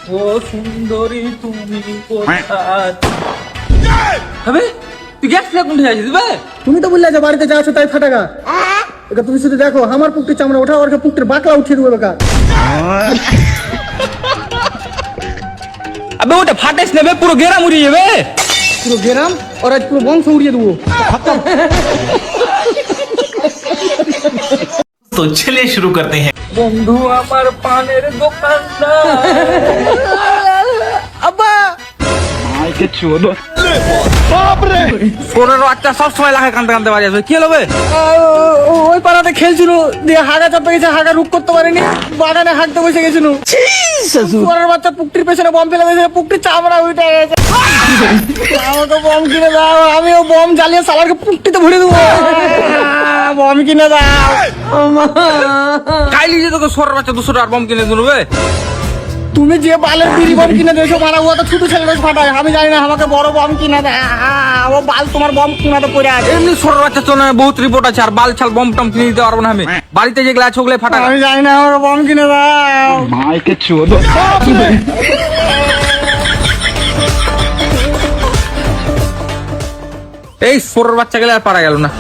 ও সুন্দরী তুমি কোথায়? হবে তুই গ্যাস ফ্ল্যাগ কোন যাচ্ছিস বে? তুমি তো বললে যে বাড়িতে যা আছে তাই ফাটাকা। এবার তুমি শুধু দেখো আমার পুকুরের চামড়া ওঠা ওর পুকুরের বাকলা উঠিয়ে দেবো বেকার। আবে ওটা ফাটাইস নেবে, পুরো গেরাম উড়িয়ে যাবে। পুরো গ্রাম ওর আজ পুরো বংশ উড়িয়ে দেবো। तो चलिए शुरू करते हैं। বন্ধু আমার পানের দোকানদার। আব্বা সোরের বাচ্চা সবসময় লাখে কানতে কানতে বাড়ি আসবে, কি হলো বে? ওই পাড়াতে খেলছিল দিয়ে হাগা চাপে গেছে, হাগা রুক করতে পারেনি, বাগানে হাঁকতে বসে গেছিল। ওর বাচ্চা পুকুরের পেছনে বম ফেলে দিয়েছে, পুকুরের চামড়া উঠে গেছে। আমাকে বম কিনে দাও, আমিও বম জ্বালিয়ে সালারকে পুকুরটিতে ভরে দেবো। বম কিনে দাও। কাইলি যে তোকে সোরের বাচ্চা 200 টাকার বম কিনে দেবে। তুমি যে বালের বিড়ি বম কিনে দিয়েছো মারা, ও তো ছোট ছেলে ফাটায়, আমি জানি না, আমাকে বড় বম কিনে দেয়। ও বাল তোমার বম কিনাতে পড়ে আছে। এমনি সোরের বাচ্চা তো না, বহুত রিপোর্ট আছে, আর বাল ছাল বম টম কিনে দিতে পারবো না আমি। বাড়িতে যেগুলো আছে ওগুলো ফাটা। আমি জানি না, আমাকে বম কিনে দাও। এই সোরের বাচ্চা গেলে আর পারা গেল না।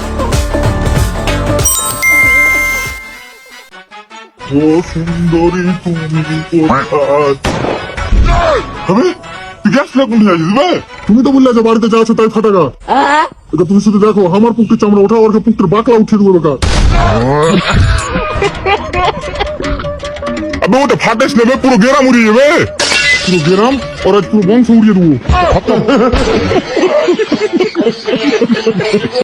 ও সুন্দরী তুমি কোথায়? হবে তুই গ্যাস ফ্ল্যাগ কোন যাচ্ছিস বে? তুমি তো বললে যে বাড়িতে যা আছে তাই ফাটাকা। এবার তুমি শুধু দেখো আমার পুকুরের চামড়া ওঠা ওর পুকুরের বাকলা উঠিয়ে দেবো বেকার। আবে ওটা ফাটাইস নেবে, পুরো গেরাম উড়িয়ে যাবে। পুরো গেরাম ওর আজ পুরো বংশ উড়িয়ে দেবো।